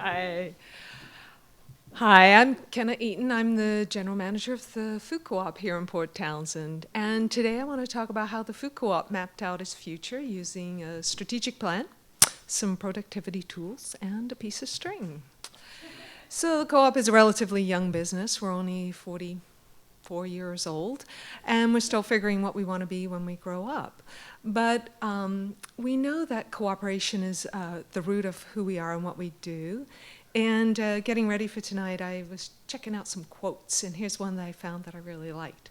Hi. Hi, I'm Kenna Eaton. I'm the general manager of the food co-op here in Port Townsend. And today I want to talk about how the food co-op mapped out its future using a strategic plan, some productivity tools, and a piece of string. So the co-op is a relatively young business. We're only 44 years old, and we're still figuring what we want to be when we grow up. But we know that cooperation is the root of who we are and what we do. And getting ready for tonight, I was checking out some quotes, and here's one that I found that I really liked.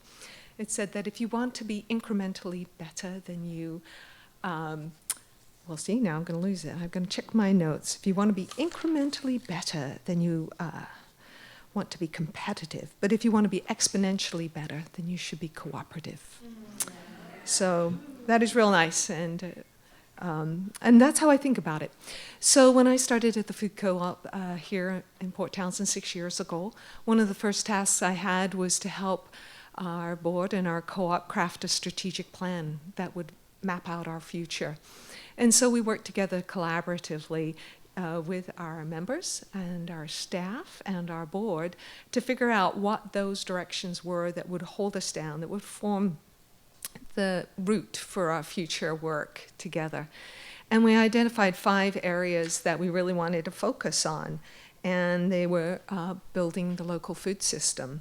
It said that if you want to be incrementally better than you, well, see, now I'm going to lose it. I'm going to check my notes. If you want to be incrementally better, then you want to be competitive. But if you want to be exponentially better, then you should be cooperative. So that is real nice, and that's how I think about it. So when I started at the food co-op here in Port Townsend 6 years ago, one of the first tasks I had was to help our board and our co-op craft a strategic plan that would map out our future. And so we worked together collaboratively with our members and our staff and our board to figure out what those directions were that would hold us down, that would form the route for our future work together. And we identified 5 areas that we really wanted to focus on, and they were building the local food system.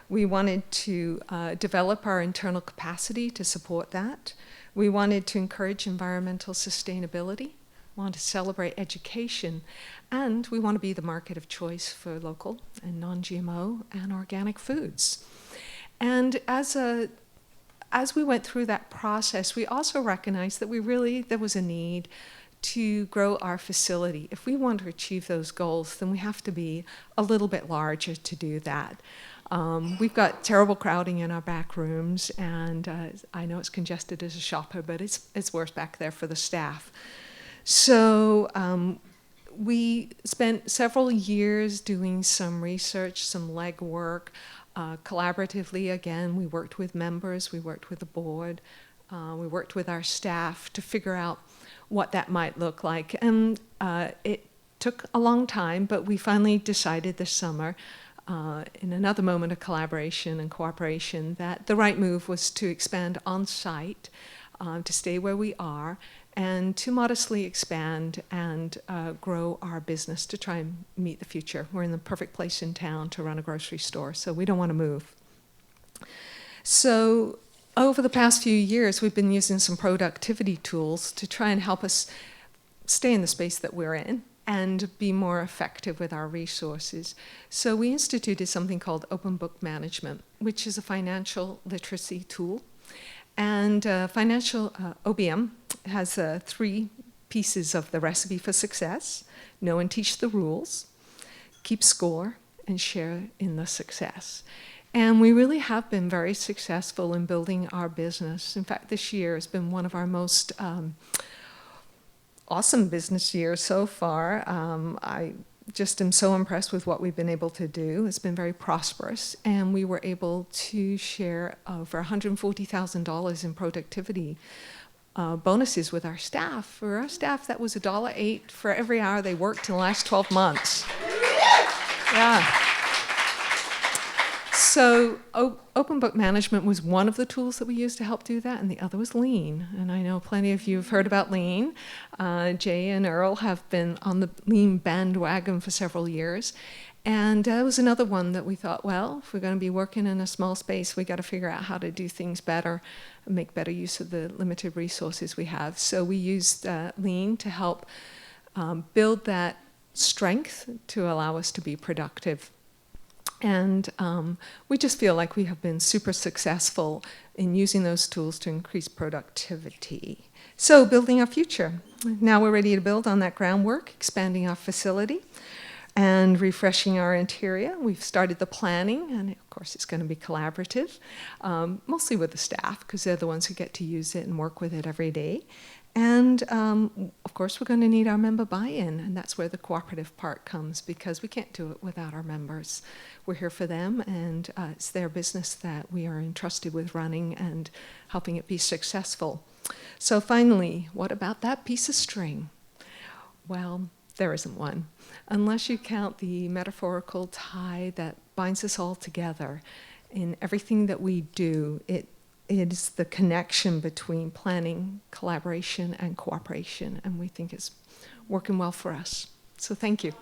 We wanted to develop our internal capacity to support that. We wanted to encourage environmental sustainability, want to celebrate education, and we want to be the market of choice for local and non-GMO and organic foods. And as we went through that process, we also recognized that there was a need to grow our facility. If we want to achieve those goals, then we have to be a little bit larger to do that. We've got terrible crowding in our back rooms, and I know it's congested as a shopper, but it's worse back there for the staff. So we spent several years doing some research, some legwork. Collaboratively, again, we worked with members, we worked with the board, we worked with our staff to figure out what that might look like. And it took a long time, but we finally decided this summer, in another moment of collaboration and cooperation, that the right move was to expand on-site, to stay where we are, and to modestly expand and grow our business to try and meet the future. We're in the perfect place in town to run a grocery store, so we don't want to move. So over the past few years, we've been using some productivity tools to try and help us stay in the space that we're in and be more effective with our resources. So we instituted something called Open Book Management, which is a financial literacy tool. And financial OBM has 3 pieces of the recipe for success: know and teach the rules, keep score, and share in the success. And we really have been very successful in building our business. In fact, this year has been one of our most awesome business years so far. I just am so impressed with what we've been able to do. It's been very prosperous, and we were able to share over $140,000 in productivity bonuses with our staff. For our staff, that was $1.08 for every hour they worked in the last 12 months. Yeah. So Open Book Management was one of the tools that we used to help do that, and the other was Lean. And I know plenty of you have heard about Lean. Jay and Earl have been on the Lean bandwagon for several years. And that was another one that we thought, well, if we're going to be working in a small space, we got to figure out how to do things better and make better use of the limited resources we have. So we used Lean to help build that strength to allow us to be productive. And we just feel like we have been super successful in using those tools to increase productivity. So building our future. Now we're ready to build on that groundwork, expanding our facility and refreshing our interior. We've started the planning, and of course it's going to be collaborative, mostly with the staff, because they're the ones who get to use it and work with it every day. And of course, we're going to need our member buy-in, and that's where the cooperative part comes, because we can't do it without our members. We're here for them, and it's their business that we are entrusted with running and helping it be successful. So finally, what about that piece of string? Well, there isn't one. Unless you count the metaphorical tie that binds us all together in everything that we do, it is the connection between planning, collaboration, and cooperation, and we think it's working well for us. So thank you.